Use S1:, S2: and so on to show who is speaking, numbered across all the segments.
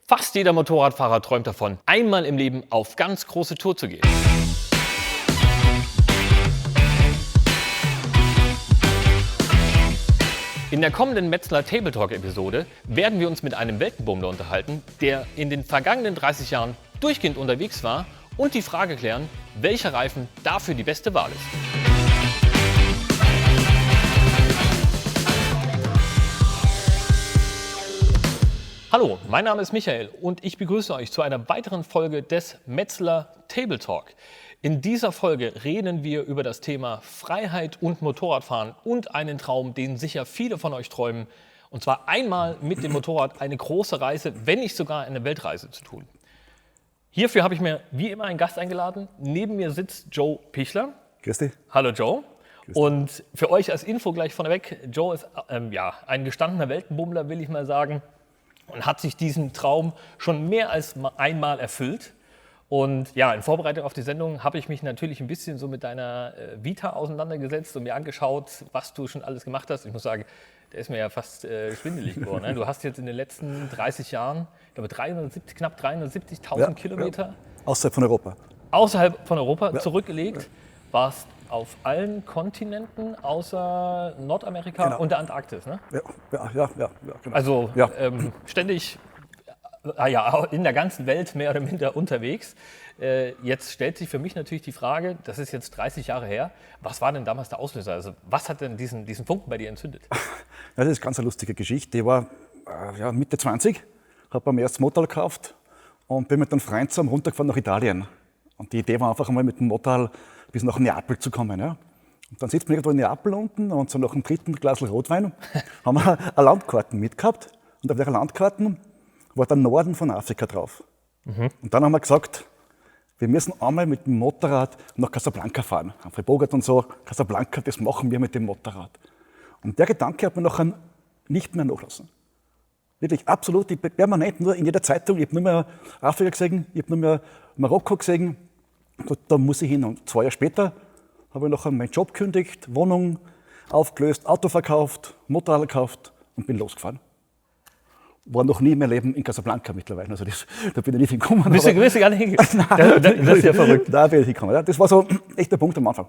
S1: Fast jeder Motorradfahrer träumt davon, einmal im Leben auf ganz große Tour zu gehen. In der kommenden Metzler Table Talk-Episode werden wir uns mit einem Weltenbummler unterhalten, der in den vergangenen 30 Jahren durchgehend unterwegs war und die Frage klären, welcher Reifen dafür die beste Wahl ist. Hallo, mein Name ist Michael und ich begrüße euch zu einer weiteren Folge des Metzler Table Talk. In dieser Folge reden wir über das Thema Freiheit und Motorradfahren und einen Traum, den sicher viele von euch träumen. Und zwar einmal mit dem Motorrad eine große Reise, wenn nicht sogar eine Weltreise zu tun. Hierfür habe ich mir wie immer einen Gast eingeladen. Neben mir sitzt Joe Pichler.
S2: Grüß dich.
S1: Hallo Joe. Und für euch als Info gleich vorneweg, Joe ist ein gestandener Weltenbummler, will ich mal sagen. Und hat sich diesen Traum schon mehr als einmal erfüllt. Und ja, in Vorbereitung auf die Sendung habe ich mich natürlich ein bisschen so mit deiner Vita auseinandergesetzt und mir angeschaut, was du schon alles gemacht hast. Ich muss sagen, der ist mir ja fast schwindelig geworden. Ne? Du hast jetzt in den letzten 30 Jahren, ich glaube, knapp 370.000 Kilometer
S2: außerhalb von Europa,
S1: zurückgelegt. Warst auf allen Kontinenten außer Nordamerika und der Antarktis, ne?
S2: Ja, genau.
S1: Also ständig in der ganzen Welt mehr oder minder unterwegs. Jetzt stellt sich für mich natürlich die Frage, das ist jetzt 30 Jahre her, was war denn damals der Auslöser? Also was hat denn diesen Funken bei dir entzündet?
S2: Ja, das ist ganz eine lustige Geschichte. Ich war Mitte 20, habe mein erstes Motorrad gekauft und bin mit einem Freund zusammen runtergefahren nach Italien. Und die Idee war einfach einmal mit dem Motorrad bis nach Neapel zu kommen. Ja. Und dann sitzen wir irgendwo in Neapel unten und so nach dem dritten Glas Rotwein haben wir eine Landkarte mitgehabt. Und auf der Landkarte war der Norden von Afrika drauf. Und dann haben wir gesagt, wir müssen einmal mit dem Motorrad nach Casablanca fahren. Bogart und so, Casablanca, das machen wir mit dem Motorrad. Und der Gedanke hat mir nachher nicht mehr nachlassen. Wirklich absolut, permanent, nur in jeder Zeitung. Ich habe nur mehr Afrika gesehen, ich habe nur mehr Marokko gesehen. Gut, da muss ich hin. Und 2 Jahre später habe ich nachher meinen Job gekündigt, Wohnung aufgelöst, Auto verkauft, Motorrad gekauft und bin losgefahren. War noch nie in meinem Leben in Casablanca mittlerweile. Also da bin ich nicht hingekommen.
S1: Bist du gar nicht hingekommen? Das ist ja verrückt.
S2: Da bin ich hingekommen. Das war so echt der Punkt am Anfang.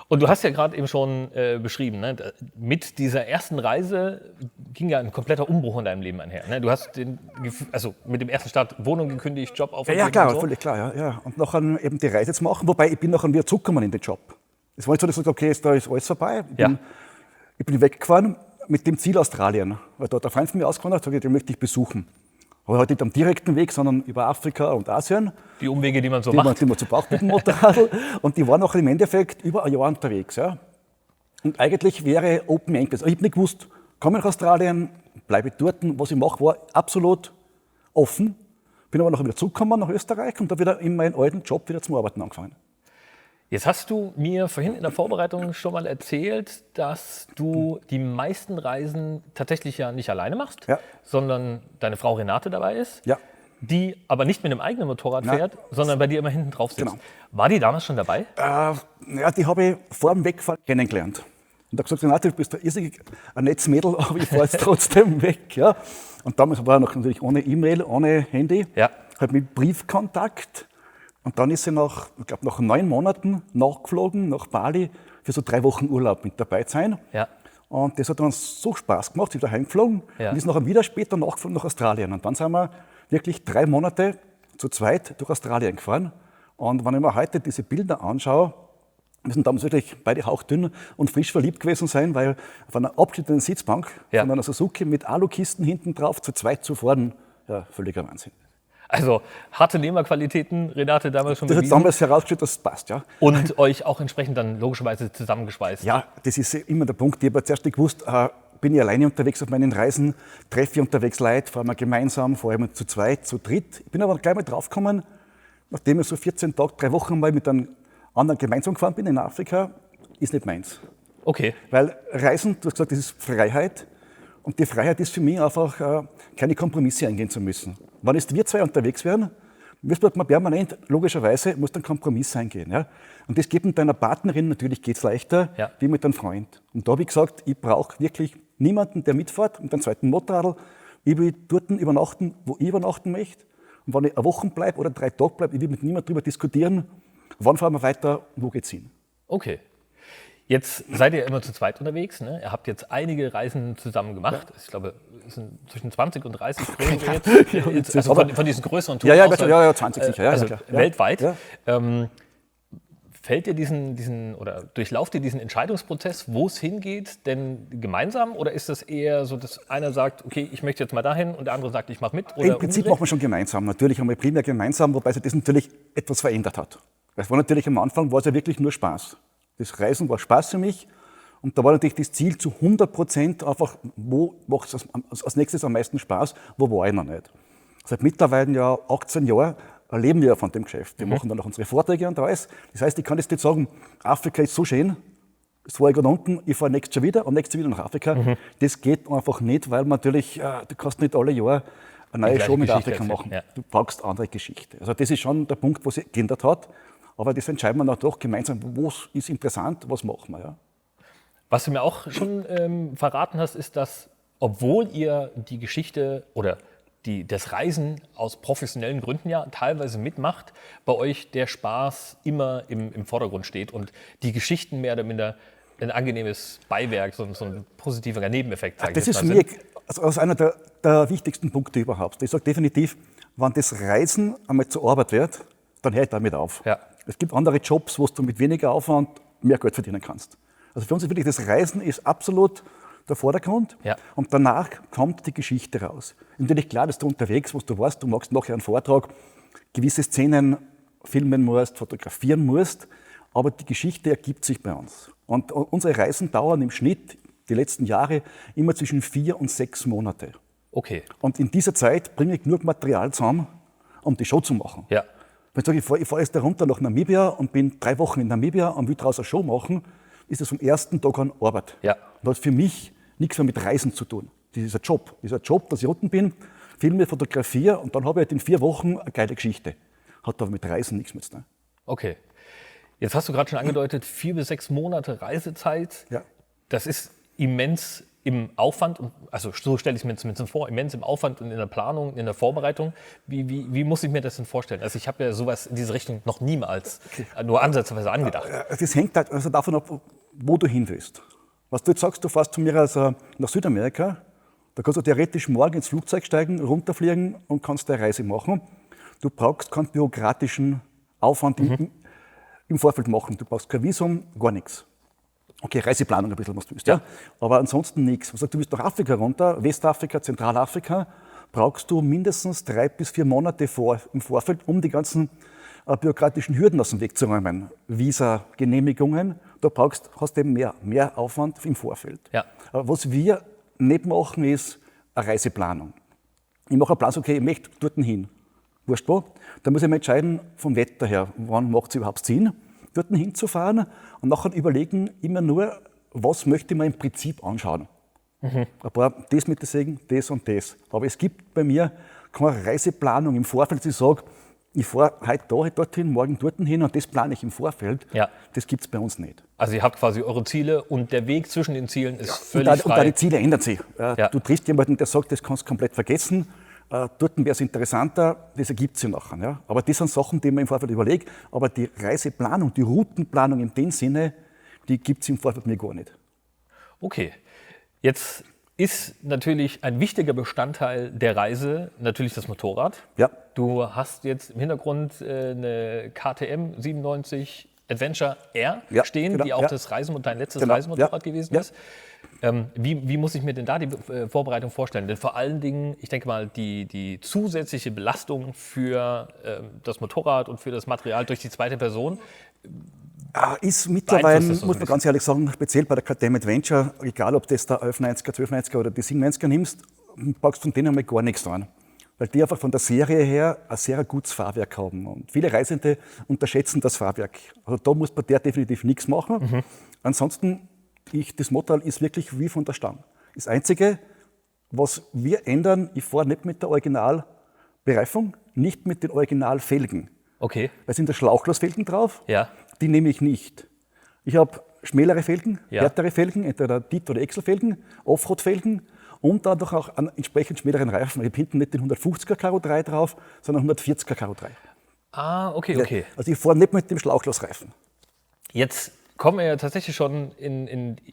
S1: Und du hast ja gerade eben schon beschrieben, ne? Mit dieser ersten Reise ging ja ein kompletter Umbruch in deinem Leben einher. Ne? Du hast mit dem ersten Start Wohnung gekündigt, Job aufgegeben.
S2: Ja, klar,
S1: und so.
S2: völlig klar. Ja. Und nachher eben die Reise zu machen, wobei ich bin nachher wieder zurückgekommen in den Job. Es war nicht so, dass ich gesagt okay, da ist alles vorbei. Ich bin weggefahren mit dem Ziel Australien. Weil dort ein Freund von mir ausgewandert hat, gesagt, den möchte ich besuchen. Aber halt nicht am direkten Weg, sondern über Afrika und Asien.
S1: Die Umwege, die man so macht.
S2: Die man so braucht mit dem Motorrad. Und die waren nachher im Endeffekt über ein Jahr unterwegs. Ja. Und eigentlich wäre Open End gewesen. Ich habe nicht gewusst, komme ich nach Australien, bleibe ich dort. Was ich mache, war absolut offen. Bin aber nachher wieder zurückgekommen nach Österreich und habe wieder in meinen alten Job wieder zum Arbeiten angefangen.
S1: Jetzt hast du mir vorhin in der Vorbereitung schon mal erzählt, dass du die meisten Reisen tatsächlich ja nicht alleine machst, sondern deine Frau Renate dabei ist, die aber nicht mit einem eigenen Motorrad fährt, sondern bei dir immer hinten drauf sitzt. Genau. War die damals schon dabei?
S2: Die habe ich vor dem Wegfahren kennengelernt. Und habe gesagt, Renate, du bist ein nettes Mädel, aber ich fahre jetzt trotzdem weg. Ja. Und damals war noch natürlich ohne E-Mail, ohne Handy, halt mit Briefkontakt. Und dann ist sie nach 9 Monaten nachgeflogen nach Bali für so 3 Wochen Urlaub mit dabei zu sein. Ja. Und das hat uns so Spaß gemacht, sie ist wieder heimgeflogen und ist nachher wieder später nachgeflogen nach Australien. Und dann sind wir wirklich 3 Monate zu zweit durch Australien gefahren. Und wenn ich mir heute diese Bilder anschaue, wir sind damals wirklich beide hauchdünn und frisch verliebt gewesen sein, weil auf einer abgeschnittenen Sitzbank von einer Suzuki mit Alukisten hinten drauf zu zweit zu fahren, völliger Wahnsinn.
S1: Also harte Nehmerqualitäten, Renate damals schon bewiesen.
S2: Das hat damals herausgestellt, dass es passt, ja.
S1: Und euch auch entsprechend dann logischerweise zusammengeschweißt.
S2: Ja, das ist immer der Punkt. Ich habe zuerst nicht gewusst, bin ich alleine unterwegs auf meinen Reisen, treffe ich unterwegs Leute, fahren wir gemeinsam, fahren wir zu zweit, zu dritt. Ich bin aber gleich mal draufgekommen, nachdem ich so 14 Tage, 3 Wochen mal mit einem anderen gemeinsam gefahren bin in Afrika, ist nicht meins.
S1: Okay.
S2: Weil Reisen, du hast gesagt, das ist Freiheit. Und die Freiheit ist für mich einfach, keine Kompromisse eingehen zu müssen. Wenn jetzt wir 2 unterwegs wären, müsste man permanent, logischerweise, muss dann Kompromiss eingehen. Ja? Und das geht mit deiner Partnerin, natürlich geht es leichter, wie mit einem Freund. Und da habe ich gesagt, ich brauche wirklich niemanden, der mitfährt, mit einem zweiten Motorrad, Ich will dort übernachten, wo ich übernachten möchte. Und wenn ich eine Woche bleibe oder 3 Tage bleibe, ich will mit niemandem darüber diskutieren, wann fahren wir weiter, wo geht's hin.
S1: Okay. Jetzt seid ihr immer zu zweit unterwegs. Ne? Ihr habt jetzt einige Reisen zusammen gemacht. Ja. Ich glaube, es sind zwischen 20 und 30 jetzt, also von diesen größeren Touren.
S2: Ja, 20 sicher.
S1: Also weltweit. Ja. Fällt ihr oder durchlauft ihr diesen Entscheidungsprozess, wo es hingeht, denn gemeinsam? Oder ist das eher so, dass einer sagt, okay, ich möchte jetzt mal dahin und der andere sagt, ich mache mit? Oder
S2: im Prinzip machen wir schon gemeinsam. Natürlich einmal primär gemeinsam, wobei sich das natürlich etwas verändert hat. Es war natürlich am Anfang, war es ja wirklich nur Spaß. Das Reisen war Spaß für mich und da war natürlich das Ziel zu 100% einfach, wo macht es als nächstes am meisten Spaß, wo war ich noch nicht. Seit mittlerweile ja 18 Jahren leben wir ja von dem Geschäft. Wir machen dann noch unsere Vorträge und alles. Das heißt, ich kann jetzt nicht sagen, Afrika ist so schön, das war ich gerade unten, ich fahre nächstes Jahr wieder und nächstes Jahr wieder nach Afrika. Das geht einfach nicht, weil man natürlich, du kannst nicht alle Jahre eine neue Show mit Afrika machen. Ja. Du brauchst andere Geschichte. Also das ist schon der Punkt, wo sich geändert hat. Aber das entscheiden wir dann doch gemeinsam, wo ist interessant, was machen wir. Ja.
S1: Was du mir auch schon verraten hast, ist, dass, obwohl ihr die Geschichte oder das Reisen aus professionellen Gründen ja teilweise mitmacht, bei euch der Spaß immer im Vordergrund steht und die Geschichten mehr oder minder ein angenehmes Beiwerk, so ein positiver Nebeneffekt.
S2: Das ist mir also einer der wichtigsten Punkte überhaupt. Ich sage definitiv, wenn das Reisen einmal zur Arbeit wird, dann höre ich damit auf. Ja. Es gibt andere Jobs, wo du mit weniger Aufwand mehr Geld verdienen kannst. Also für uns ist wirklich das Reisen ist absolut der Vordergrund und danach kommt die Geschichte raus. Natürlich klar, dass du unterwegs, was du weißt, du machst nachher einen Vortrag, gewisse Szenen filmen musst, fotografieren musst, aber die Geschichte ergibt sich bei uns. Und unsere Reisen dauern im Schnitt die letzten Jahre immer zwischen 4 und 6 Monate.
S1: Okay.
S2: Und in dieser Zeit bringe ich genug Material zusammen, um die Show zu machen. Ja. Wenn ich sage, ich fahre jetzt da runter nach Namibia und bin 3 Wochen in Namibia und will daraus eine Show machen, ist das vom ersten Tag an Arbeit. Ja. Und das hat für mich nichts mehr mit Reisen zu tun. Das ist ein Job. Das ist ein Job, dass ich unten bin, filme, fotografiere und dann habe ich halt in 4 Wochen eine geile Geschichte. Hat aber mit Reisen nichts mehr zu tun.
S1: Okay. Jetzt hast du gerade schon angedeutet, 4 bis 6 Monate Reisezeit. Ja. Das ist immens im Aufwand, also so stelle ich es mir zumindest vor, immens im Aufwand und in der Planung, in der Vorbereitung. Wie muss ich mir das denn vorstellen? Also ich habe ja sowas in diese Richtung noch niemals nur ansatzweise angedacht.
S2: Das hängt halt also davon ab, wo du hin willst. Was du jetzt sagst, du fährst zu mir also nach Südamerika, da kannst du theoretisch morgen ins Flugzeug steigen, runterfliegen und kannst eine Reise machen. Du brauchst keinen bürokratischen Aufwand im Vorfeld machen. Du brauchst kein Visum, gar nichts. Okay, Reiseplanung ein bisschen, was du willst, ja. Aber ansonsten nichts. Du willst nach Afrika runter, Westafrika, Zentralafrika, brauchst du mindestens 3 bis 4 Monate im Vorfeld, um die ganzen bürokratischen Hürden aus dem Weg zu räumen. Visa, Genehmigungen, da hast du eben mehr Aufwand im Vorfeld. Ja. Aber was wir nicht machen, ist eine Reiseplanung. Ich mache einen Plan, okay, ich möchte dort hin. Wurscht wo. Da muss ich mir entscheiden, vom Wetter her, wann macht es überhaupt Sinn, dort hinzufahren und nachher überlegen immer nur, was möchte man im Prinzip anschauen. Ein paar, das mit deswegen, das und das. Aber es gibt bei mir keine Reiseplanung im Vorfeld, dass ich sage, ich fahre heute da, heute dorthin, morgen dorthin und das plane ich im Vorfeld. Ja. Das gibt es bei uns nicht.
S1: Also ihr habt quasi eure Ziele und der Weg zwischen den Zielen ist völlig frei.
S2: Und die Ziele ändern sich. Du triffst jemanden, der sagt, das kannst du komplett vergessen. Dort wäre es interessanter, das ergibt sich nachher. Ja. Aber das sind Sachen, die man im Vorfeld überlegt. Aber die Reiseplanung, die Routenplanung in dem Sinne, die gibt es im Vorfeld mir gar nicht.
S1: Okay, jetzt ist natürlich ein wichtiger Bestandteil der Reise natürlich das Motorrad. Ja. Du hast jetzt im Hintergrund eine KTM 97 Adventure R stehen, die auch dein letztes Reisemotorrad gewesen ist. Wie muss ich mir denn da die Vorbereitung vorstellen? Denn vor allen Dingen, ich denke mal, die zusätzliche Belastung für das Motorrad und für das Material durch die zweite Person
S2: ist mittlerweile, muss man ganz ehrlich sagen, speziell bei der KTM Adventure, egal ob das der 1190er, 1290er oder die 790er nimmst, brauchst du von denen einmal gar nichts an. Weil die einfach von der Serie her ein sehr gutes Fahrwerk haben. Und viele Reisende unterschätzen das Fahrwerk. Also da muss bei der definitiv nichts machen. Ansonsten, das Motorrad ist wirklich wie von der Stange. Das Einzige, was wir ändern, ich fahre nicht mit der Originalbereifung, nicht mit den Originalfelgen.
S1: Okay.
S2: Weil sind da Schlauchglasfelgen drauf,
S1: ja.
S2: Die nehme ich nicht. Ich habe schmälere Felgen, härtere Felgen, entweder DIT oder Excel-Felgen, Offroad-Felgen und dadurch auch einen entsprechend schmäleren Reifen. Ich habe hinten nicht den 150er Karo 3 drauf, sondern 140er Karo 3.
S1: Ah, okay.
S2: Also ich fahre nicht mit dem Schlauchlosreifen.
S1: Jetzt kommen wir ja tatsächlich schon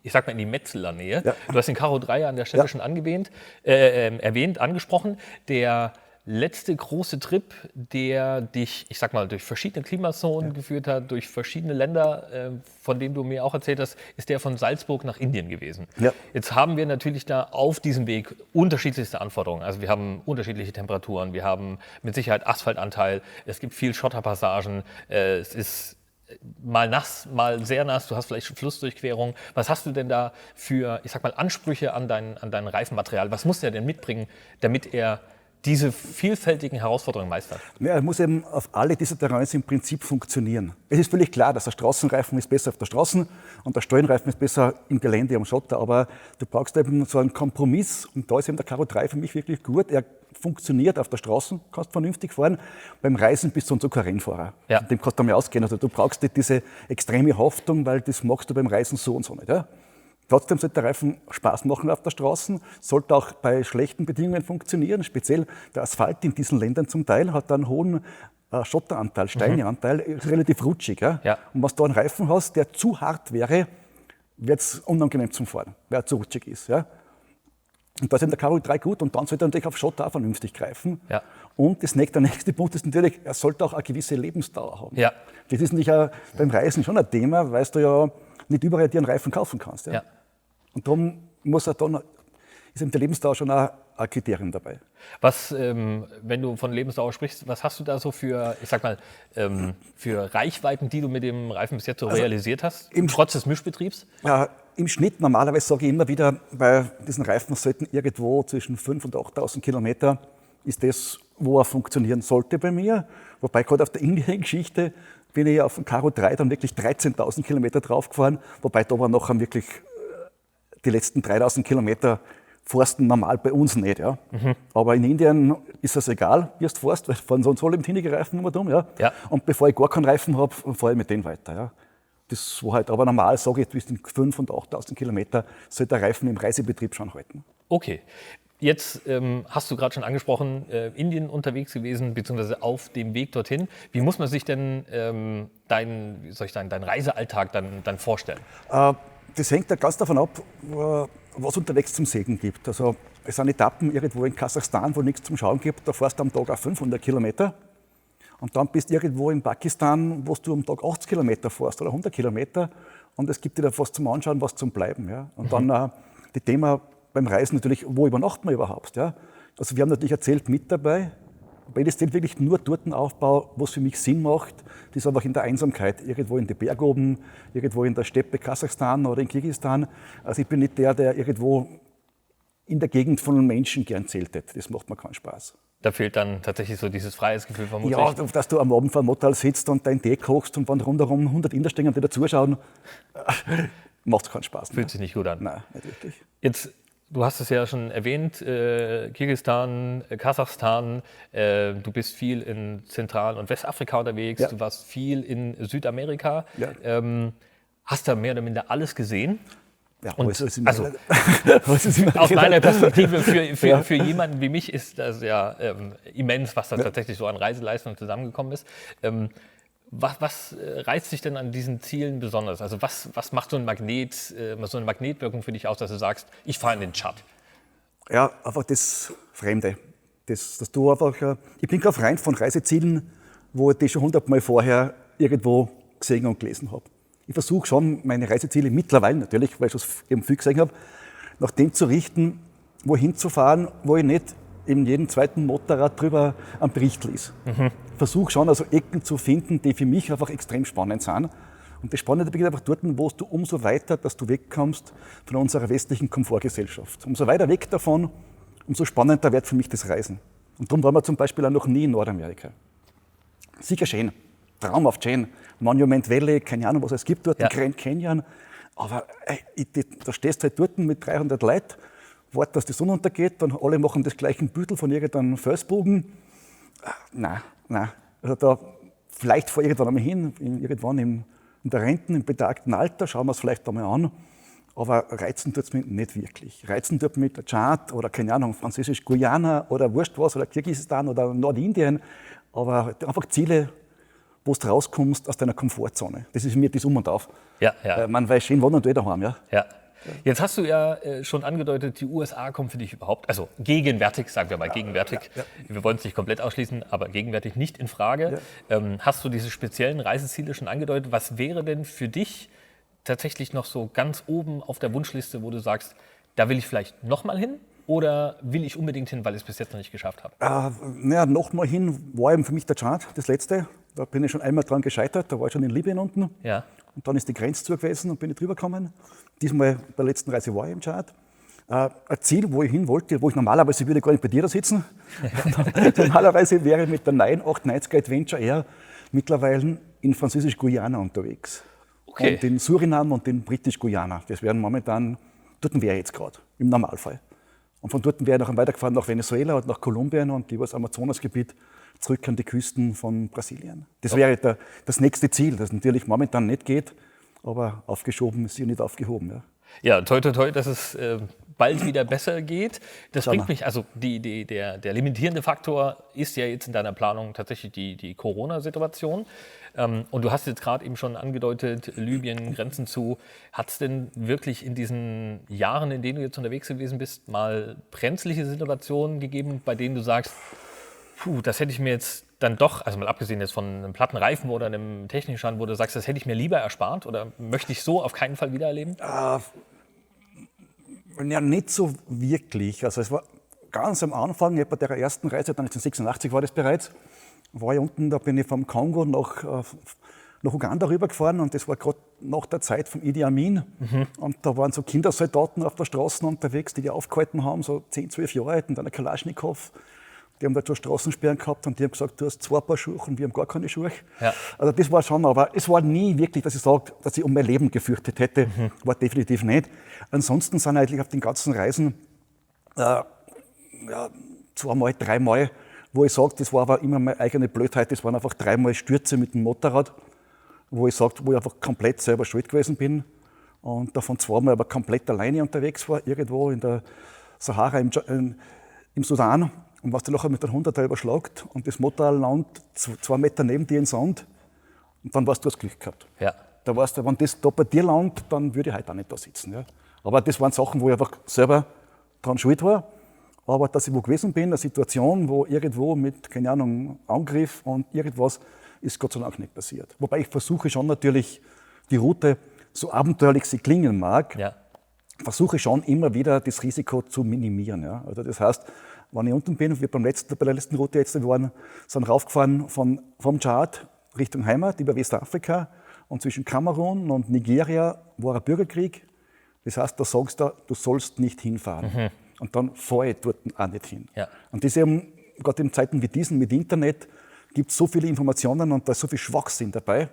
S1: ich sag mal, in die Metzler-Nähe.
S2: Ja.
S1: Du hast den Karo 3 an der Stelle schon angesprochen. Der letzte große Trip, der dich, ich sag mal, durch verschiedene Klimazonen geführt hat, durch verschiedene Länder, von denen du mir auch erzählt hast, ist der von Salzburg nach Indien gewesen.
S2: Ja.
S1: Jetzt haben wir natürlich da auf diesem Weg unterschiedlichste Anforderungen. Also wir haben unterschiedliche Temperaturen, wir haben mit Sicherheit Asphaltanteil, es gibt viel Schotterpassagen, es ist mal nass, mal sehr nass, du hast vielleicht Flussdurchquerung. Was hast du denn da für, ich sag mal, Ansprüche an dein Reifenmaterial? Was muss der denn mitbringen, damit er diese vielfältigen Herausforderungen meistert?
S2: Ja, er muss eben auf alle diese Terrains im Prinzip funktionieren. Es ist völlig klar, dass der Straßenreifen ist besser auf der Straße und der Stollenreifen ist besser im Gelände am Schotter, aber du brauchst eben so einen Kompromiss und da ist eben der Karo 3 für mich wirklich gut. Er funktioniert auf der Straße, kannst vernünftig fahren. Beim Reisen bist du so kein Rennfahrer.
S1: Ja.
S2: Dem kannst du mal ausgehen. Also du brauchst nicht diese extreme Haftung, weil das machst du beim Reisen so und so nicht. Ja? Trotzdem sollte der Reifen Spaß machen auf der Straße, sollte auch bei schlechten Bedingungen funktionieren. Speziell der Asphalt in diesen Ländern zum Teil hat einen hohen Schotteranteil, Steineanteil, ist relativ rutschig. Ja?
S1: Ja.
S2: Und was du einen Reifen hast, der zu hart wäre, wird es unangenehm zum Fahren, weil er zu rutschig ist. Ja? Und da ist eben der Karo 3 gut und dann sollte er natürlich auf Schotter auch vernünftig greifen.
S1: Ja.
S2: Und der nächste Punkt ist natürlich, er sollte auch eine gewisse Lebensdauer haben.
S1: Ja.
S2: Das ist natürlich auch beim Reisen schon ein Thema, weil du ja nicht überall dir einen Reifen kaufen kannst. Ja?
S1: Ja.
S2: Und darum ist eben die Lebensdauer schon auch ein Kriterium dabei.
S1: Was, wenn du von Lebensdauer sprichst, was hast du da so für, ich sag mal, für Reichweiten, die du mit dem Reifen bis jetzt so realisiert hast, trotz des Mischbetriebs?
S2: Im Schnitt normalerweise sage ich immer wieder, bei diesen Reifen sollten irgendwo zwischen 5.000 und 8.000 Kilometer ist das, wo er funktionieren sollte bei mir. Wobei gerade auf der Indien-Geschichte bin ich auf dem Karo 3 dann wirklich 13.000 Kilometer draufgefahren, wobei da war nachher wirklich die letzten 3.000 Kilometer forsten normal bei uns nicht. Ja. Aber in Indien ist es egal, wie du fährst, weil fahren so und so lebenshindige Reifen immer dumm. Ja.
S1: Ja.
S2: Und bevor ich gar keinen Reifen habe, fahre ich mit denen weiter. Ja. Das war halt, aber normal sage ich, zwischen 5.000 und 8.000 Kilometer sollte der Reifen im Reisebetrieb schon halten.
S1: Okay. Jetzt hast du gerade schon angesprochen, Indien unterwegs gewesen, beziehungsweise auf dem Weg dorthin. Wie muss man sich denn deinen Reisealltag dann vorstellen?
S2: Das hängt ja ganz davon ab, was unterwegs zum Sehen gibt. Also es sind Etappen irgendwo in Kasachstan, wo nichts zum Schauen gibt, da fährst du am Tag auch 500 Kilometer. Und dann bist du irgendwo in Pakistan, wo du am Tag 80 Kilometer fährst oder 100 Kilometer. Und es gibt dir da was zum Anschauen, was zum Bleiben. Ja. Und dann die Thema beim Reisen natürlich, wo übernachten wir überhaupt. Ja. Also wir haben natürlich erzählt mit dabei, weil das zählt wirklich nur dort einen Aufbau, wo es für mich Sinn macht. Das ist einfach in der Einsamkeit, irgendwo in den Berg oben, irgendwo in der Steppe Kasachstan oder in Kirgisistan. Also ich bin nicht der irgendwo in der Gegend von Menschen gern zeltet. Das macht mir keinen Spaß.
S1: Da fehlt dann tatsächlich so dieses Freiheitsgefühl vermutlich.
S2: Ja, dass du am Abend vor dem Motel sitzt und dein Tee kochst und wenn rundherum 100 Inder stehen und dir zuschauen, macht keinen Spaß.
S1: Fühlt sich nicht gut an.
S2: Nein, nicht wirklich.
S1: Jetzt, du hast es ja schon erwähnt, Kirgisistan, Kasachstan, du bist viel in Zentral- und Westafrika unterwegs,
S2: Ja.
S1: du warst viel in Südamerika,
S2: Ja.
S1: Hast da mehr oder minder alles gesehen.
S2: Ja,
S1: Und
S2: alles ist
S1: also,
S2: alles ist immer
S1: Aus meiner
S2: relativ.
S1: Perspektive,
S2: Ja.
S1: für jemanden wie mich ist das ja immens, was da tatsächlich so an Reiseleistung zusammengekommen ist. Was reizt dich denn an diesen Zielen besonders? Also was macht so ein Magnet, so eine Magnetwirkung für dich aus, dass du sagst, ich fahre in den Tschad?
S2: Ja, einfach das Fremde. Dass du einfach, ich bin kein Freund von Reisezielen, wo ich die schon 100-mal vorher irgendwo gesehen und gelesen habe. Ich versuche schon, meine Reiseziele mittlerweile natürlich, weil ich es eben viel gesehen habe, nach dem zu richten, wohin zu fahren, wo ich nicht in jedem zweiten Motorrad drüber einen Bericht lese. Ich versuche schon, also Ecken zu finden, die für mich einfach extrem spannend sind. Und das Spannende beginnt einfach dort, wo du umso weiter, dass du wegkommst von unserer westlichen Komfortgesellschaft. Umso weiter weg davon, umso spannender wird für mich das Reisen. Und darum waren wir zum Beispiel auch noch nie in Nordamerika. Sicher schön, traumhaft schön. Monument Valley, keine Ahnung, was es gibt dort,
S1: Ja.
S2: Grand Canyon. Aber da stehst du halt dort mit 300 Leuten, wartest, dass die Sonne untergeht, dann alle machen das gleiche Büdel von irgendeinem Felsbogen. Nein. Also da vielleicht vor irgendwann einmal hin, irgendwann in der Renten, im betagten Alter, schauen wir es vielleicht einmal an. aber reizen tut es mich nicht wirklich. Reizen tut mich der Tschad oder, keine Ahnung, Französisch-Guyana oder wurscht was, oder Kirgisistan oder Nordindien, aber einfach Ziele, wo du rauskommst aus deiner Komfortzone. Das ist mir das Um und Auf.
S1: Ja, ja.
S2: Man weiß schön, wann und daheim, ja.
S1: Ja. Jetzt hast du ja schon angedeutet, die USA kommen für dich überhaupt, also gegenwärtig, sagen wir mal gegenwärtig, wir wollen es nicht komplett ausschließen, aber gegenwärtig nicht in Frage. Hast du diese speziellen Reiseziele schon angedeutet? Was wäre denn für dich tatsächlich noch so ganz oben auf der Wunschliste, wo du sagst, da will ich vielleicht nochmal hin oder will ich unbedingt hin, weil ich es bis jetzt noch nicht geschafft habe?
S2: Nochmal hin war eben für mich der Tschad, das letzte. Da bin ich schon einmal dran gescheitert, da war ich schon in Libyen unten.
S1: Ja.
S2: Und dann ist die Grenze zu gewesen und bin ich drüber gekommen. Diesmal bei der letzten Reise war ich im Tschad. Ein Ziel, wo ich hin wollte, wo ich normalerweise würde gar nicht bei dir da sitzen. Normalerweise wäre ich mit der 998er Adventure Air mittlerweile in Französisch-Guyana unterwegs.
S1: Okay.
S2: Und in Suriname und in Britisch-Guyana. Das wären momentan, dort wäre ich jetzt gerade, im Normalfall. Und von dort wäre ich noch weitergefahren nach Venezuela und nach Kolumbien und über das Amazonasgebiet zurück an die Küsten von Brasilien. Das wäre das nächste Ziel, das natürlich momentan nicht geht, aber aufgeschoben ist hier nicht aufgehoben. Ja.
S1: Ja, toi, toi, toi, dass es bald wieder besser geht. Das bringt mich, also der limitierende Faktor ist ja jetzt in deiner Planung tatsächlich die Corona-Situation. Und du hast jetzt gerade eben schon angedeutet, Libyen, Grenzen zu. Hat es denn wirklich in diesen Jahren, in denen du jetzt unterwegs gewesen bist, mal brenzliche Situationen gegeben, bei denen du sagst, puh, das hätte ich mir jetzt dann doch, also mal abgesehen jetzt von einem platten Reifen oder einem technischen Schaden, wo du sagst, das hätte ich mir lieber erspart oder möchte ich so auf keinen Fall wieder erleben?
S2: Ja, nicht so wirklich. Also es war ganz am Anfang, bei der ersten Reise, dann 1986 war das bereits, war ich unten, da bin ich vom Kongo nach Uganda rübergefahren und das war gerade nach der Zeit von Idi Amin. Und da waren so Kindersoldaten auf der Straße unterwegs, die aufgehalten haben, so 10, 12 Jahre alt, mit einer Kalaschnikow. Die haben dort schon Straßensperren gehabt und die haben gesagt, du hast 2 Paar Schuhe und wir haben gar keine Schuhe. Ja. Also das war schon, aber es war nie wirklich, dass ich sage, dass ich um mein Leben gefürchtet hätte. War definitiv nicht. Ansonsten sind eigentlich auf den ganzen Reisen 2 Mal, 3 Mal, wo ich sage, das war aber immer meine eigene Blödheit, das waren einfach 3 Mal Stürze mit dem Motorrad, wo ich sage, wo ich einfach komplett selber schuld gewesen bin und davon 2 Mal aber komplett alleine unterwegs war, irgendwo in der Sahara im Sudan. Und was du nachher mit der 100er überschlagt und das Motorrad landet 2 Meter neben dir in Sand, und dann hast du das Glück gehabt.
S1: Ja.
S2: Da weißt du, wenn das da bei dir landet, dann würde ich heute auch nicht da sitzen. Ja. Aber das waren Sachen, wo ich einfach selber dran schuld war. Aber dass ich wo gewesen bin, eine Situation, wo irgendwo mit, keine Ahnung, Angriff und irgendwas, ist Gott sei Dank nicht passiert. Wobei ich versuche schon natürlich, die Route, so abenteuerlich sie klingen mag, versuche schon immer wieder das Risiko zu minimieren. Ja. Also das heißt, wenn ich unten bin, wir bei der letzten Route jetzt waren, sind raufgefahren vom Tschad Richtung Heimat über Westafrika und zwischen Kamerun und Nigeria war ein Bürgerkrieg. Das heißt, da sagst du, du sollst nicht hinfahren. Und dann fahre ich dort auch nicht hin. Ja. Und das eben, gerade in Zeiten wie diesen mit Internet, gibt es so viele Informationen und da ist so viel Schwachsinn dabei,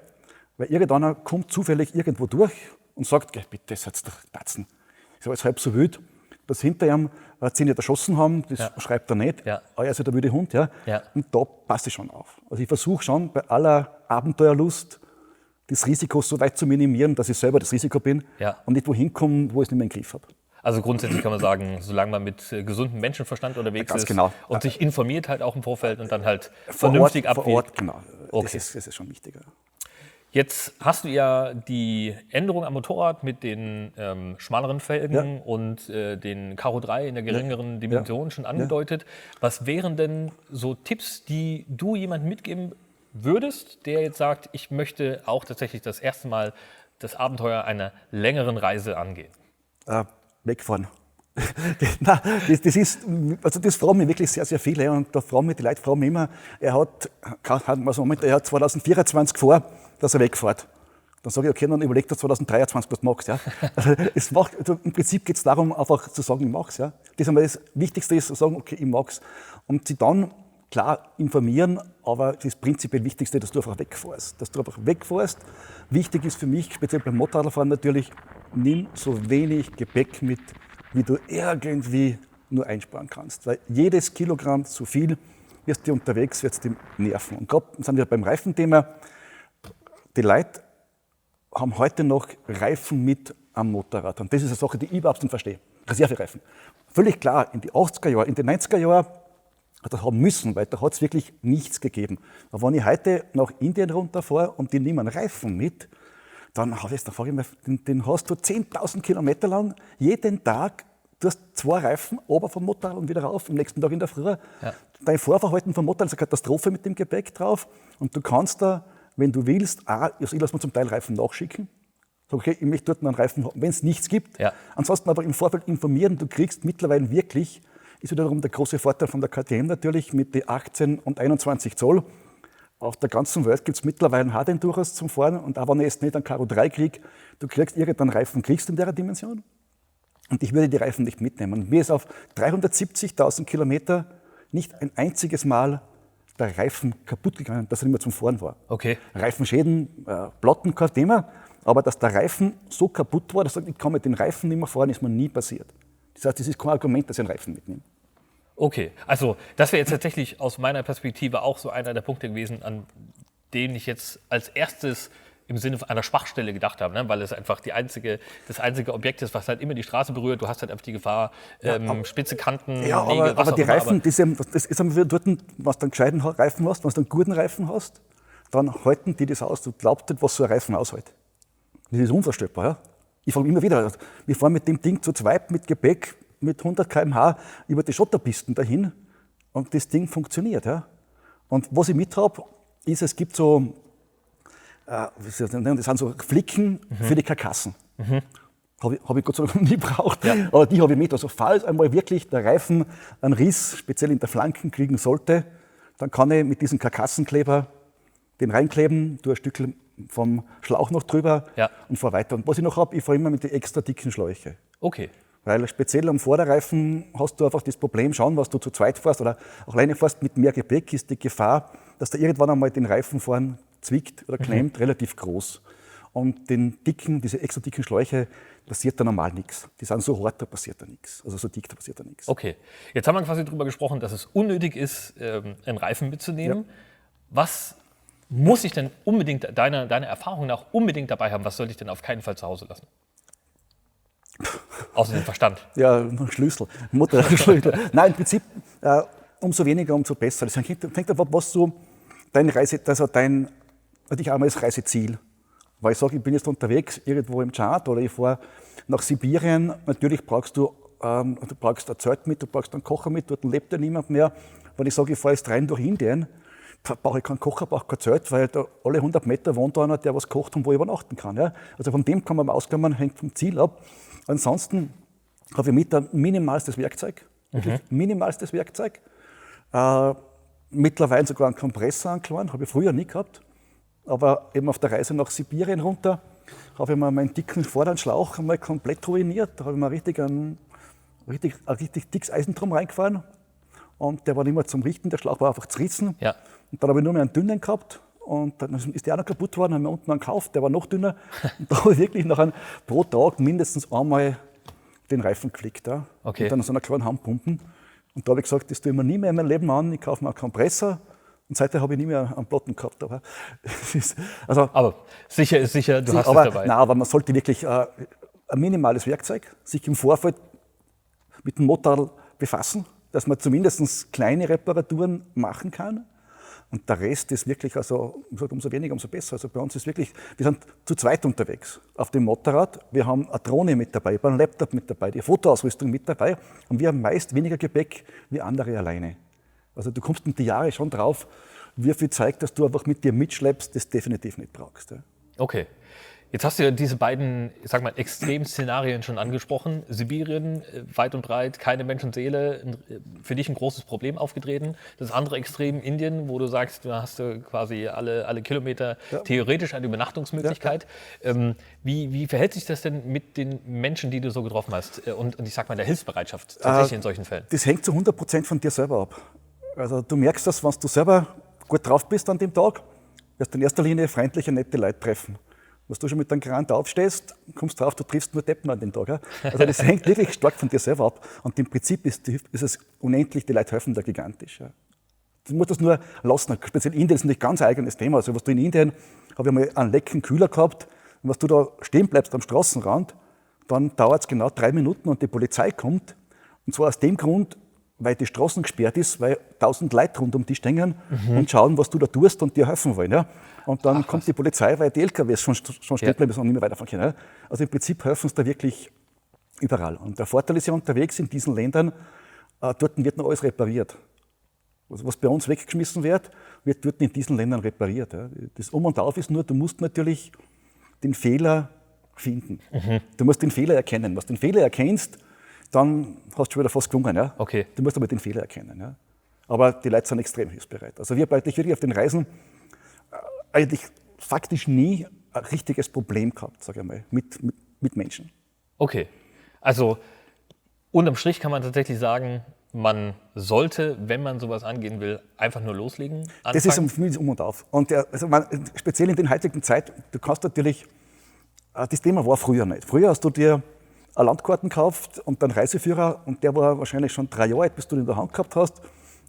S2: weil irgendeiner kommt zufällig irgendwo durch und sagt, bitte, seid doch Tatzen. Ich sage, jetzt halb so wild, dass hinter ihm 10 nicht erschossen haben, das schreibt er nicht. Ja. Er ist ja der wilde Hund. Ja. Und da passe ich schon auf. Also ich versuche schon bei aller Abenteuerlust das Risiko so weit zu minimieren, dass ich selber das Risiko bin und nicht wohin komme, wo ich es nicht mehr im Griff habe.
S1: Also grundsätzlich kann man sagen, solange man mit gesundem Menschenverstand unterwegs ist und sich informiert halt auch im Vorfeld und dann halt vernünftig abwägt. Vor Ort,
S2: genau. Okay. Das ist schon wichtiger.
S1: Jetzt hast du ja die Änderung am Motorrad mit den schmaleren Felgen und den Karo 3 in der geringeren Dimension schon angedeutet. Was wären denn so Tipps, die du jemandem mitgeben würdest, der jetzt sagt, ich möchte auch tatsächlich das erste Mal das Abenteuer einer längeren Reise angehen?
S2: Wegfahren. Nein, das fragen mich wirklich sehr, sehr viele und da fragen mich die Leute immer, er hat 2024 vor, dass er wegfährt. Dann sage ich, okay, dann überleg dir 2023, was du machst. Ja. Also im Prinzip geht es darum, einfach zu sagen, ich mache es. Ja. Das Wichtigste ist, zu sagen, okay, ich mache es. Und sie dann, klar, informieren, aber das prinzipiell Wichtigste, dass du einfach wegfährst. Wichtig ist für mich, speziell beim Motorradfahren natürlich, nimm so wenig Gepäck mit, wie du irgendwie nur einsparen kannst. Weil jedes Kilogramm zu viel wirst du unterwegs, wird es dir nerven. Und gerade sind wir beim Reifenthema. Die Leute haben heute noch Reifen mit am Motorrad. Und das ist eine Sache, die ich überhaupt nicht verstehe. Reservereifen. Völlig klar, in die 80er Jahre, in den 90er Jahren hat das haben müssen, weil da hat es wirklich nichts gegeben. Aber wenn ich heute nach Indien runterfahre und die nehmen Reifen mit, dann frage ich mich, den hast du 10.000 Kilometer lang, jeden Tag, du hast 2 Reifen, ober vom Motorrad und wieder rauf, am nächsten Tag in der Früh. Ja. Dein Fahrverhalten vom Motorrad ist eine Katastrophe mit dem Gepäck drauf und du kannst da, wenn du willst, ich lasse mir zum Teil Reifen nachschicken. Sag, okay, ich möchte dort einen Reifen haben, wenn es nichts gibt. Ja. Ansonsten aber im Vorfeld informieren, du kriegst mittlerweile wirklich, ist wiederum der große Vorteil von der KTM natürlich, mit den 18 und 21 Zoll. Auf der ganzen Welt gibt es mittlerweile einen Hard-Enduros zum Fahren und auch wenn ich jetzt nicht einen Karo 3 kriege, du kriegst irgendeinen Reifen, kriegst in der Dimension. Und ich würde die Reifen nicht mitnehmen. Mir ist auf 370.000 Kilometer nicht ein einziges Mal der Reifen kaputt gegangen, dass er nicht mehr zum Fahren war.
S1: Okay.
S2: Reifenschäden, Platten, kein Thema. Aber dass der Reifen so kaputt war, dass ich kann mit den Reifen nicht mehr fahren, ist mir nie passiert. Das heißt, das ist kein Argument, dass ich einen Reifen mitnehme.
S1: Okay, also das wäre jetzt tatsächlich aus meiner Perspektive auch so einer der Punkte gewesen, an den ich jetzt als erstes im Sinne einer Schwachstelle gedacht habe, ne? Weil es einfach das einzige Objekt ist, was halt immer die Straße berührt. Du hast halt einfach die Gefahr, spitze Kanten,
S2: ja,
S1: Nägel,
S2: aber die Reifen, das ist wieder dort, was du einen gescheiten Reifen hast, wenn du einen guten Reifen hast, dann halten die das aus. Du glaubst nicht, was so ein Reifen aushält. Das ist unvorstellbar. Ja? Ich frage immer wieder, wir fahren mit dem Ding zu zweit mit Gepäck mit 100 km/h über die Schotterpisten dahin und das Ding funktioniert. Ja? Und was ich mit habe, ist, es gibt so, das sind so Flicken für die Karkassen. Habe ich Gott sei Dank noch nie gebraucht, aber die habe ich mit. Also falls einmal wirklich der Reifen einen Riss, speziell in der Flanken, kriegen sollte, dann kann ich mit diesem Karkassenkleber den reinkleben, tue ein Stück vom Schlauch noch drüber und fahre weiter. Und was ich noch habe, ich fahre immer mit den extra dicken Schläuche.
S1: Okay.
S2: Weil speziell am Vorderreifen hast du einfach das Problem, schauen, was du zu zweit fährst oder auch alleine fährst mit mehr Gepäck, ist die Gefahr, dass da irgendwann einmal den Reifen vorn zwickt oder klemmt, relativ groß. Und diese extra dicken Schläuche passiert da normal nichts. Die sind so hart, da passiert da nichts. Also so dick, da passiert da nichts.
S1: Okay, jetzt haben wir quasi darüber gesprochen, dass es unnötig ist, einen Reifen mitzunehmen. Ja. Was muss ich denn unbedingt, deiner Erfahrung nach, unbedingt dabei haben? Was sollte ich denn auf keinen Fall zu Hause lassen? Außer den Verstand.
S2: Ja, Schlüssel, Motorradschlüssel. Nein, im Prinzip, umso weniger, umso besser. Das fängt davon ab, was so dich einmal als Reiseziel. Weil ich sage, ich bin jetzt unterwegs, irgendwo im Tschad oder ich fahre nach Sibirien. Natürlich brauchst du ein Zelt mit, du brauchst einen Kocher mit, dort lebt ja niemand mehr. Wenn ich sage, ich fahre jetzt rein durch Indien, brauche ich keinen Kocher, brauche kein Zelt, weil da alle 100 Meter wohnt einer, der was kocht und wo ich übernachten kann. Ja? Also von dem kann man ausklammern, hängt vom Ziel ab. Ansonsten habe ich mit ein minimalstes Werkzeug, wirklich minimalstes Werkzeug. Mittlerweile sogar einen Kompressor, einen kleinen, habe ich früher nie gehabt. Aber eben auf der Reise nach Sibirien runter habe ich mir meinen dicken Vorderschlauch einmal komplett ruiniert. Da habe ich mir ein richtig dickes Eisen drum reingefahren. Und der war nicht mehr zum Richten, der Schlauch war einfach zerrissen. Ja. Und dann habe ich nur mehr einen dünnen gehabt. Und dann ist der auch noch kaputt worden, haben wir unten einen gekauft, der war noch dünner. Und da habe ich wirklich pro Tag mindestens einmal den Reifen geflickt. Ja. Okay. Und dann so einer kleinen Handpumpen. Und da habe ich gesagt, das tue ich mir nie mehr in meinem Leben an, ich kaufe mir einen Kompressor. Und seitdem habe ich nie mehr einen Platten gehabt. Aber
S1: sicher ist sicher, du hast es dabei.
S2: Nein, aber man sollte wirklich ein minimales Werkzeug, sich im Vorfeld mit dem Motor befassen, dass man zumindest kleine Reparaturen machen kann. Und der Rest ist wirklich, umso weniger, umso besser. Also bei uns ist wirklich, wir sind zu zweit unterwegs auf dem Motorrad. Wir haben eine Drohne mit dabei, einen Laptop mit dabei, die Fotoausrüstung mit dabei. Und wir haben meist weniger Gepäck wie andere alleine. Also du kommst mit den Jahren schon drauf, wie viel Zeug, dass du einfach mit dir mitschleppst, das definitiv nicht brauchst. Ja.
S1: Okay. Jetzt hast du ja diese beiden, ich sag mal, Extremszenarien schon angesprochen. Sibirien, weit und breit, keine Menschenseele, für dich ein großes Problem aufgetreten. Das andere Extrem, Indien, wo du sagst, da hast du quasi alle Kilometer theoretisch eine Übernachtungsmöglichkeit. Wie verhält sich das denn mit den Menschen, die du so getroffen hast? Und ich sag mal, der Hilfsbereitschaft tatsächlich in solchen Fällen?
S2: Das hängt zu 100% von dir selber ab. Also du merkst das, wenn du selber gut drauf bist an dem Tag, wirst du in erster Linie freundliche, nette Leute treffen. Wenn du schon mit einem Grant aufstehst, kommst drauf, du triffst nur Deppen an dem Tag. Ja? Also das hängt wirklich stark von dir selber ab. Und im Prinzip ist es unendlich, die Leute helfen da gigantisch. Ja? Du musst das nur lassen. Speziell Indien ist ein ganz eigenes Thema. Also was du in Indien, habe ich mal einen lecken Kühler gehabt, Und wenn du da stehen bleibst am Straßenrand, dann dauert es genau 3 Minuten und die Polizei kommt. Und zwar aus dem Grund, weil die Straßen gesperrt ist, weil 1000 Leute rund um dich stehen und schauen, was du da tust und dir helfen wollen. Ja? Und dann kommt die Polizei, weil die LKWs schon stehen bleiben und nicht mehr weiterfahren können. Ja? Also im Prinzip helfen sie da wirklich überall. Und der Vorteil ist ja unterwegs in diesen Ländern, dort wird noch alles repariert. Also was bei uns weggeschmissen wird dort in diesen Ländern repariert. Ja? Das Um und Auf ist nur, du musst natürlich den Fehler finden. Du musst den Fehler erkennen. Wenn du den Fehler erkennst, dann hast du schon wieder fast gelungen. Ja?
S1: Okay.
S2: Du musst aber den Fehler erkennen. Ja? Aber die Leute sind extrem hilfsbereit. Also wir haben eigentlich wirklich auf den Reisen eigentlich faktisch nie ein richtiges Problem gehabt, sage ich mal, mit Menschen.
S1: Okay, also unterm Strich kann man tatsächlich sagen, man sollte, wenn man sowas angehen will, einfach nur loslegen, anfangen.
S2: Das ist für mich Um und Auf. Und speziell in der heutigen Zeit, du kannst natürlich, das Thema war früher nicht. Früher hast du dir eine Landkarten gekauft und einen Reiseführer und der war wahrscheinlich schon 3 Jahre alt, bis du ihn in der Hand gehabt hast.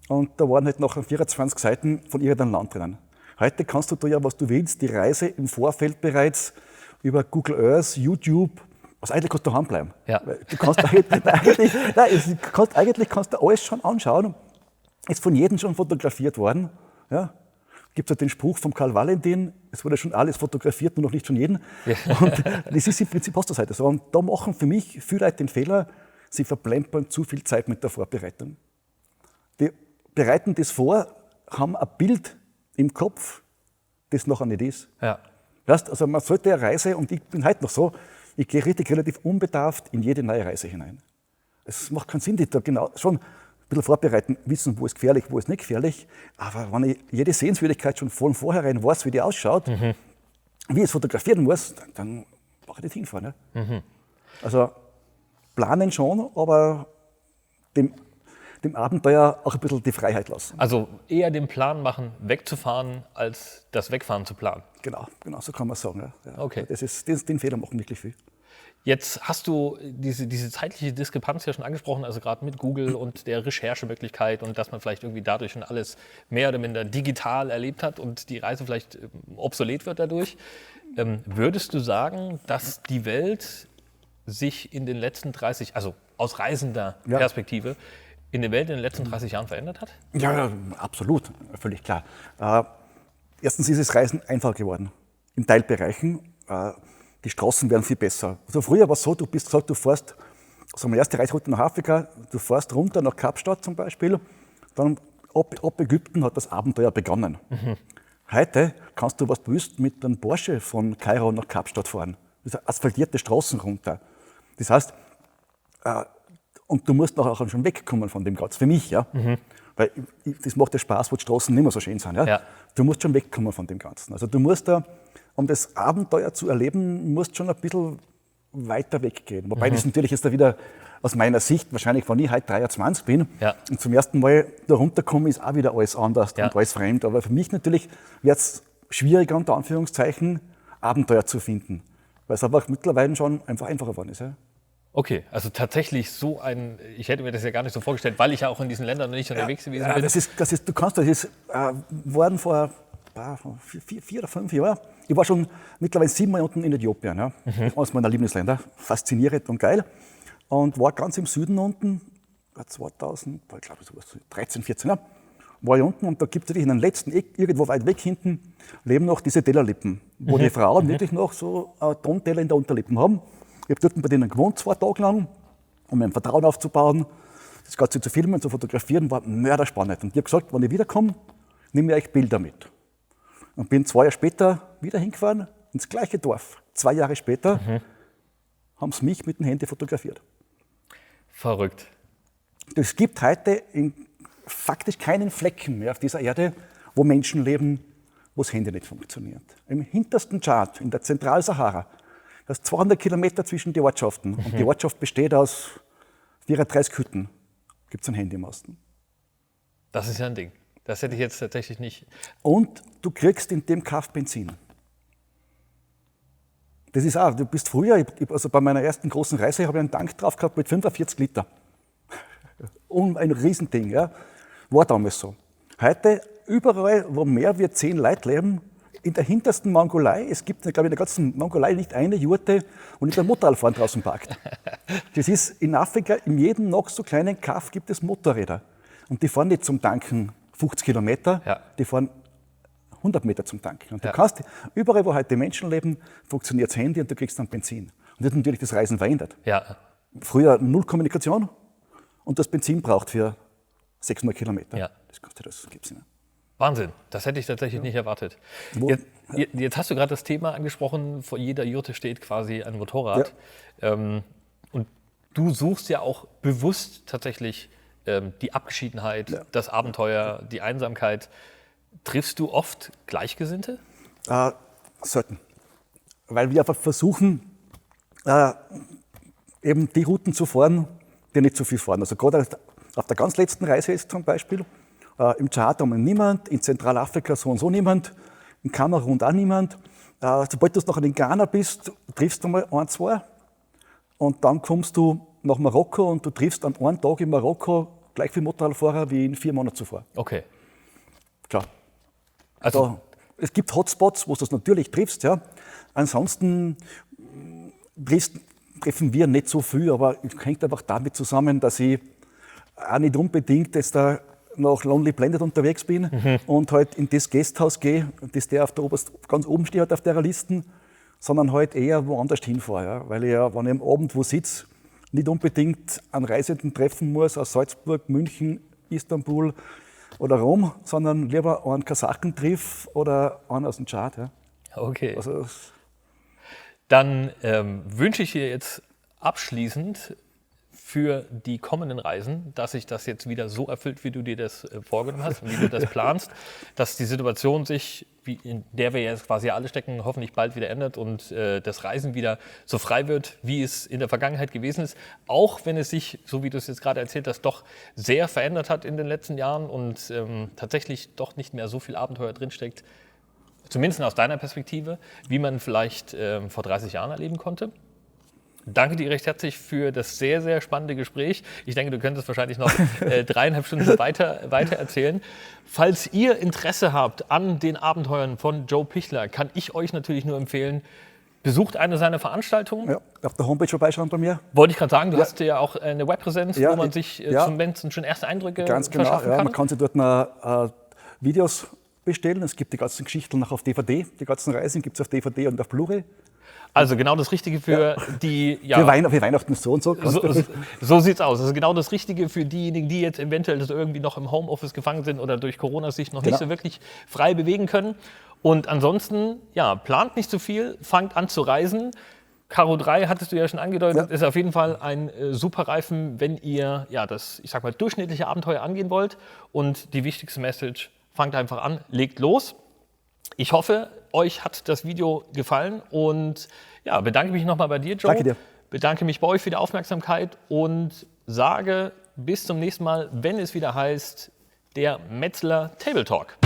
S2: Und da waren halt noch 24 Seiten von irgendeinem Land drinnen. Heute kannst du da ja, was du willst, die Reise im Vorfeld bereits über Google Earth, YouTube, also eigentlich kannst du daheim bleiben.
S1: Ja.
S2: Du kannst eigentlich alles schon anschauen. Ist von jedem schon fotografiert worden. Ja. Gibt es ja den Spruch von Karl Valentin, es wurde schon alles fotografiert, nur noch nicht von jedem. Ja. Und das ist im Prinzip hast du das heute so. Und da machen für mich viele Leute den Fehler, sie verplempern zu viel Zeit mit der Vorbereitung. Die bereiten das vor, haben ein Bild im Kopf, das nachher nicht ist.
S1: Ja.
S2: Weißt, also man sollte eine Reise, und ich bin heute noch so, ich gehe relativ unbedarft in jede neue Reise hinein. Es macht keinen Sinn, die da genau schon ein bisschen vorbereiten, wissen, wo ist gefährlich, wo ist nicht gefährlich. Aber wenn ich jede Sehenswürdigkeit schon von vornherein weiß, wie die ausschaut, wie ich es fotografieren muss, dann brauche ich nicht hinfahren. Ne? Also planen schon, aber dem Abenteuer auch ein bisschen die Freiheit lassen.
S1: Also eher den Plan machen, wegzufahren, als das Wegfahren zu planen.
S2: Genau, so kann man sagen. Ja.
S1: Okay.
S2: Den Fehler machen wirklich viel.
S1: Jetzt hast du diese zeitliche Diskrepanz ja schon angesprochen, also gerade mit Google und der Recherchemöglichkeit und dass man vielleicht irgendwie dadurch schon alles mehr oder minder digital erlebt hat und die Reise vielleicht obsolet wird dadurch. Würdest du sagen, dass die Welt sich in den letzten 30, also aus reisender Perspektive, in der Welt in den letzten 30 Jahren verändert hat?
S2: Ja, absolut, völlig klar. Erstens ist das Reisen einfacher geworden, in Teilbereichen. Die Straßen werden viel besser. Also früher war es so, du fährst, also meine erste Reiseroute nach Afrika, du fährst runter nach Kapstadt zum Beispiel, dann ab Ägypten hat das Abenteuer begonnen. Heute kannst du, was du willst, mit einem Porsche von Kairo nach Kapstadt fahren. Das sind asphaltierte Straßen runter. Das heißt, und du musst nachher auch schon wegkommen von dem Ganzen, für mich, ja. Weil das macht ja Spaß, wo die Straßen nicht mehr so schön sind. Ja?
S1: Ja.
S2: Du musst schon wegkommen von dem Ganzen. Also du musst da, um das Abenteuer zu erleben, musst schon ein bisschen weiter weggehen. Wobei das natürlich jetzt da wieder aus meiner Sicht, wahrscheinlich, wenn ich heute 23 bin und zum ersten Mal da runterkomme, ist auch wieder alles anders und alles fremd. Aber für mich natürlich wird es schwieriger, unter Anführungszeichen, Abenteuer zu finden. Weil es einfach mittlerweile schon einfach einfacher geworden ist. Ja?
S1: Okay, also tatsächlich so ein, ich hätte mir das ja gar nicht so vorgestellt, weil ich ja auch in diesen Ländern noch nicht unterwegs gewesen bin.
S2: Das ist worden vor 4 oder 5 Jahren. Ich war schon mittlerweile 7 Mal unten in Äthiopien. Ja. Eines meiner Lieblingsländer, faszinierend und geil. Und war ganz im Süden unten, 2013, 14, ja, war ich unten und da gibt es natürlich in den letzten Eck, irgendwo weit weg hinten, leben noch diese Tellerlippen, wo die Frauen wirklich noch so Tonteller in der Unterlippen haben. Ich habe dort bei denen gewohnt, 2 Tage lang, um mein Vertrauen aufzubauen. Das Ganze zu filmen, zu fotografieren, war mörderspannend. Und ich habe gesagt, wenn ich wiederkomme, nehme ich euch Bilder mit. Und bin 2 Jahre später wieder hingefahren, ins gleiche Dorf. 2 Jahre später haben sie mich mit dem Handy fotografiert.
S1: Verrückt.
S2: Es gibt heute faktisch keinen Flecken mehr auf dieser Erde, wo Menschen leben, wo das Handy nicht funktioniert. Im hintersten Tschad, in der Zentralsahara, das ist 200 Kilometer zwischen die Ortschaften. Und die Ortschaft besteht aus 34 Hütten. Gibt es einen Handymasten.
S1: Das ist ja ein Ding. Das hätte ich jetzt tatsächlich nicht.
S2: Und du kriegst in dem Kaff Benzin. Das ist auch, du bist früher, also bei meiner ersten großen Reise habe ich einen Tank drauf gehabt mit 45 Liter. Und ein Riesending, ja. War damals so. Heute, überall, wo mehr wie 10 Leute leben, in der hintersten Mongolei, es gibt, glaube ich, in der ganzen Mongolei nicht eine Jurte, wo nicht ein Motorradfahren draußen parkt. Das ist in Afrika, in jedem noch so kleinen Kaff gibt es Motorräder. Und die fahren nicht zum Tanken 50 Kilometer, die fahren 100 Meter zum Tanken. Und du kannst, überall wo heute Menschen leben, funktioniert das Handy und du kriegst dann Benzin. Und das hat natürlich das Reisen verändert.
S1: Ja.
S2: Früher null Kommunikation und das Benzin braucht für 600 Kilometer.
S1: Ja.
S2: Das gibt's nicht mehr.
S1: Wahnsinn, das hätte ich tatsächlich nicht erwartet. Jetzt hast du gerade das Thema angesprochen, vor jeder Jurte steht quasi ein Motorrad. Ja. Und du suchst ja auch bewusst tatsächlich die Abgeschiedenheit, das Abenteuer, die Einsamkeit. Triffst du oft Gleichgesinnte?
S2: Selten. Weil wir einfach versuchen, eben die Routen zu fahren, die nicht so viel fahren. Also gerade auf der ganz letzten Reise ist zum Beispiel, im Tschad haben wir niemand, in Zentralafrika so und so niemand, in Kamerun auch niemand. Sobald du noch in Ghana bist, triffst du mal ein, zwei und dann kommst du nach Marokko und du triffst an einem Tag in Marokko gleich viele Motorradfahrer wie in 4 Monaten zuvor.
S1: Okay.
S2: Klar. Also es gibt Hotspots, wo du das natürlich triffst. Ja. Ansonsten treffen wir nicht so viel, aber es hängt einfach damit zusammen, dass ich auch nicht unbedingt jetzt da nach Lonely Planet unterwegs bin und halt in das Gasthaus gehe, das der ganz oben steht auf der Liste, sondern halt eher woanders hinfahre. Ja. Weil ich ja, wenn ich am Abend wo sitze, nicht unbedingt einen Reisenden treffen muss aus Salzburg, München, Istanbul oder Rom, sondern lieber einen Kasachen triff oder einen aus dem Tschad. Ja.
S1: Okay.
S2: Also,
S1: dann wünsche ich dir jetzt abschließend für die kommenden Reisen, dass sich das jetzt wieder so erfüllt, wie du dir das vorgenommen hast und wie du das planst, dass die Situation sich, in der wir jetzt quasi alle stecken, hoffentlich bald wieder ändert und das Reisen wieder so frei wird, wie es in der Vergangenheit gewesen ist. Auch wenn es sich, so wie du es jetzt gerade erzählt hast, doch sehr verändert hat in den letzten Jahren und tatsächlich doch nicht mehr so viel Abenteuer drinsteckt, zumindest aus deiner Perspektive, wie man vielleicht vor 30 Jahren erleben konnte. Danke dir recht herzlich für das sehr, sehr spannende Gespräch. Ich denke, du könntest wahrscheinlich noch 3,5 Stunden weiter erzählen. Falls ihr Interesse habt an den Abenteuern von Joe Pichler, kann ich euch natürlich nur empfehlen, besucht eine seiner Veranstaltungen.
S2: Ja, auf der Homepage vorbeischauen bei mir.
S1: Wollte ich gerade sagen, du hast ja auch eine Webpräsenz, wo man sich zumindest schon erste Eindrücke verschaffen kann.
S2: Man kann sich dort mal Videos bestellen. Es gibt die ganzen Geschichten noch auf DVD. Die ganzen Reisen gibt es auf DVD und auf Blu-ray.
S1: Also genau das Richtige für die... Ja,
S2: für Weihnachten so und so.
S1: So sieht's aus. Das ist genau das Richtige für diejenigen, die jetzt eventuell so irgendwie noch im Homeoffice gefangen sind oder durch Corona sich noch nicht so wirklich frei bewegen können. Und ansonsten, plant nicht zu viel, fangt an zu reisen. Karo 3, hattest du ja schon angedeutet, ist auf jeden Fall ein super Reifen, wenn ihr das, ich sag mal, durchschnittliche Abenteuer angehen wollt. Und die wichtigste Message, fangt einfach an, legt los. Ich hoffe, euch hat das Video gefallen und bedanke mich nochmal bei dir, Joe.
S2: Danke dir.
S1: Bedanke mich bei euch für die Aufmerksamkeit und sage bis zum nächsten Mal, wenn es wieder heißt, der Metzler Table Talk.